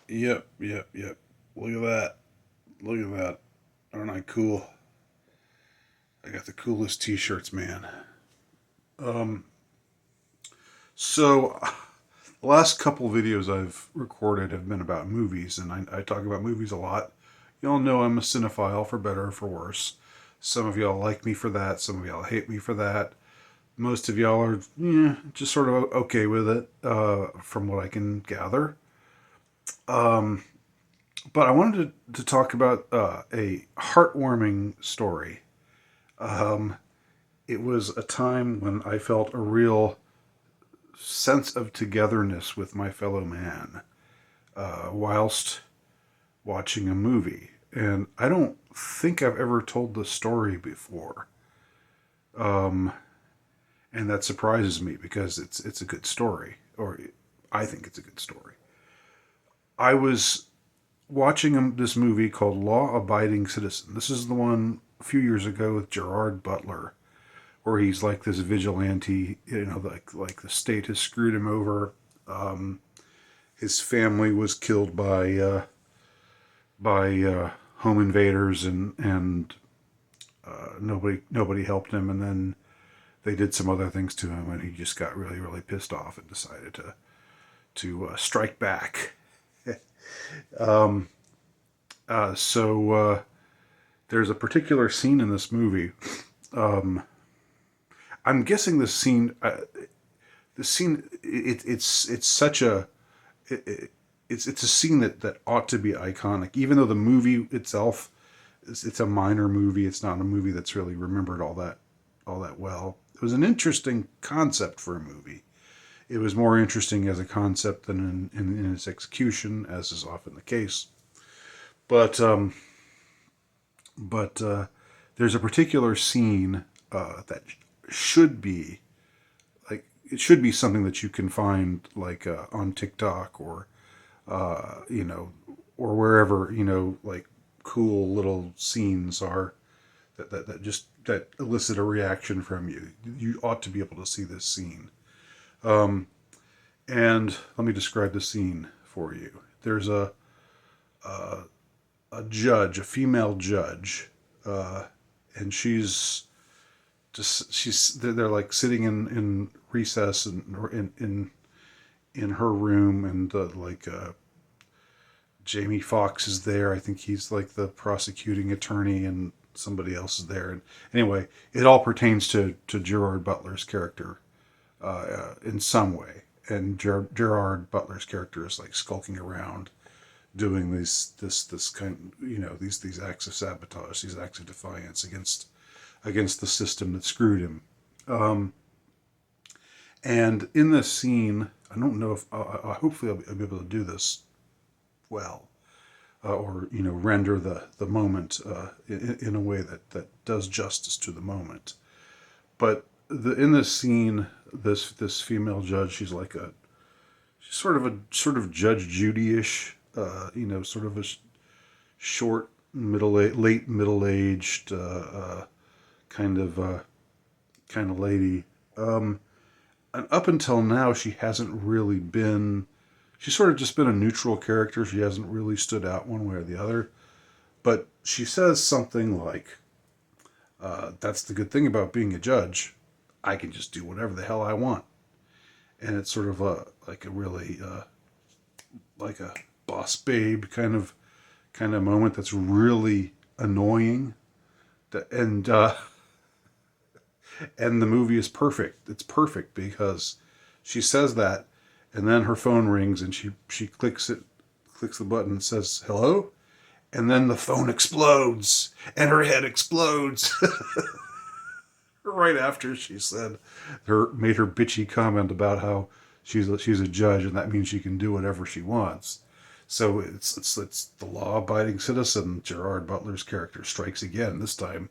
Yep. Look at that. Look at that. Aren't I cool? I got the coolest t-shirts, man. Um, so the last couple videos I've recorded have been about movies, and I talk about movies a lot. Y'all know I'm a cinephile, for better or for worse. Some of y'all like me for that. Some of y'all hate me for that. Most of y'all are just sort of okay with it, from what I can gather. Um, but I wanted to talk about a heartwarming story. Um, it was a time when I felt a real sense of togetherness with my fellow man whilst watching a movie. And I don't think I've ever told this story before. Um, and that surprises me because it's a good story, or I think it's a good story. I was watching this movie called Law Abiding Citizen. This is the one a few years ago with Gerard Butler, where he's like this vigilante. Like the state has screwed him over. Um, his family was killed by home invaders, and nobody helped him. And then they did some other things to him, and he just got really pissed off and decided to strike back. um, so there's a particular scene in this movie. Um, I'm guessing this scene, it's such a, it, it's a scene that ought to be iconic, even though the movie itself it's a minor movie. It's not a movie that's really remembered all that well. It was an interesting concept for a movie. It was more interesting as a concept than in its execution, as is often the case. But there's a particular scene that should be it should be something that you can find like on TikTok or you know or wherever like cool little scenes are that elicit a reaction from you. You ought to be able to see this scene. Um, and let me describe the scene for you. There's a, a judge, a female judge, uh, and she's they're like sitting in recess and in her room, and Jamie Foxx is there. I think he's like the prosecuting attorney, and somebody else is there. And anyway, it all pertains to Gerard Butler's character in some way. And Gerard Butler's character is like skulking around, doing this kind, these acts of sabotage, these acts of defiance against the system that screwed him. Um, and in this scene, I don't know if hopefully I'll be able to do this well, or render the moment in a way that does justice to the moment. But in this scene, this female judge, she's sort of Judge Judy-ish, sort of a short late middle aged kind of lady. Um, and up until now, she hasn't really been. She's sort of just been a neutral character. She hasn't really stood out one way or the other. But she says something like, "That's the good thing about being a judge. I can just do whatever the hell I want." And it's sort of like a really like a boss babe kind of moment that's really annoying. And and the movie is perfect. It's perfect because she says that, and then her phone rings, and she clicks the button and says hello, and then the phone explodes and her head explodes right after she said her made her bitchy comment about how she's a judge and that means she can do whatever she wants. So it's the law abiding citizen. Gerard Butler's character strikes again. This time,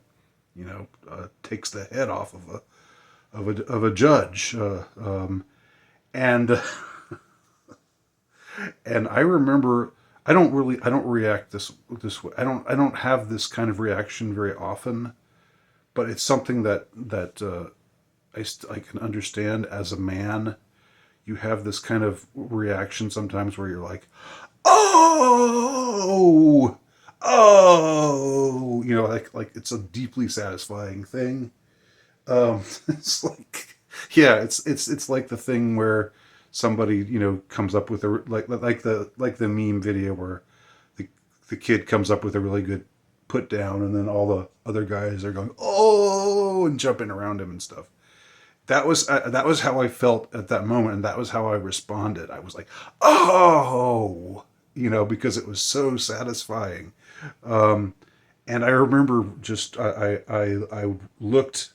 takes the head off of a judge, and and I remember I don't react this way. I don't have this kind of reaction very often, but it's something that I can understand as a man. You have this kind of reaction sometimes where you're like, oh, oh, like it's a deeply satisfying thing. It's like, yeah, it's like the thing where somebody comes up with a like the meme video where the the kid comes up with a really good put down, and then all the other guys are going oh and jumping around him and stuff. That was how I felt at that moment, and that was how I responded. I was like, oh, because it was so satisfying. And I remember just I looked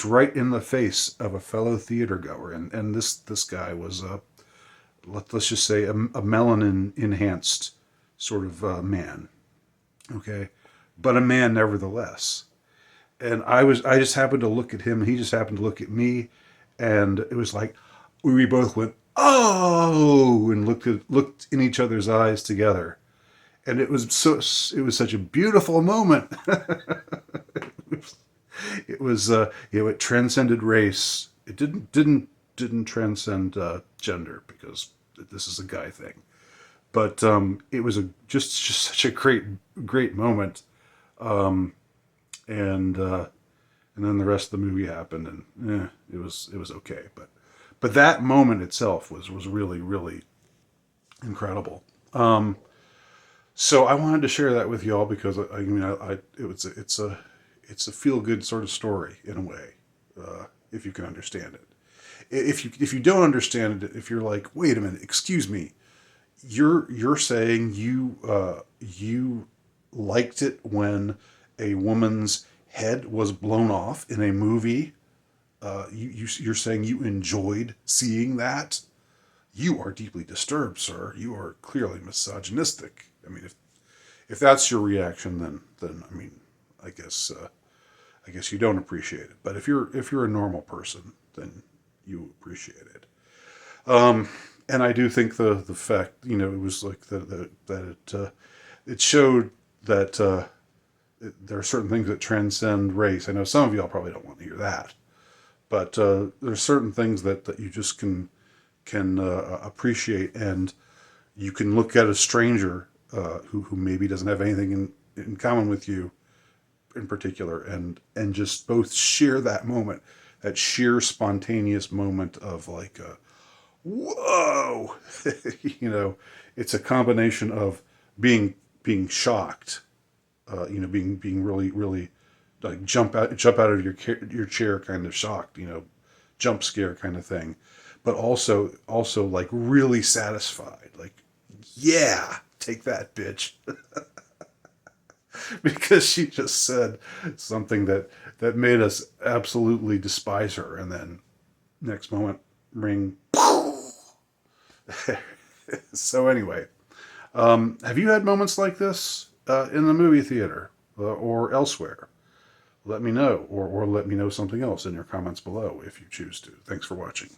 right in the face of a fellow theater goer, and this guy was let's just say a melanin enhanced sort of man, okay, but a man nevertheless. And I just happened to look at him, and he just happened to look at me, and it was like we both went oh and looked in each other's eyes together, and it was such a beautiful moment. It transcended race. It didn't transcend gender, because this is a guy thing. But it was just such a great moment. And then the rest of the movie happened, and it was okay. But that moment itself was really really incredible. So I wanted to share that with y'all, because I mean it's a feel good sort of story in a way, if you can understand it. If you don't understand it, if you're like, wait a minute, excuse me, you're saying you liked it when a woman's head was blown off in a movie. You're saying you enjoyed seeing that. You are deeply disturbed, sir. You are clearly misogynistic. I mean, if that's your reaction, then I mean, I guess you don't appreciate it. But if you're a normal person, then you appreciate it. And I do think the fact, it was like it showed that there are certain things that transcend race. I know some of y'all probably don't want to hear that, but there's certain things that you just can appreciate, and you can look at a stranger who maybe doesn't have anything in common with you in particular, and just both share that moment, that sheer spontaneous moment of like whoa. It's a combination of being shocked, being really really like jump out of your chair kind of shocked, jump scare kind of thing, but also like really satisfied, like, yeah, take that, bitch. Because she just said something that made us absolutely despise her, and then next moment, ring. So anyway, have you had moments like this in the movie theater or elsewhere? Let me know, or let me know something else in your comments below if you choose to. Thanks for watching.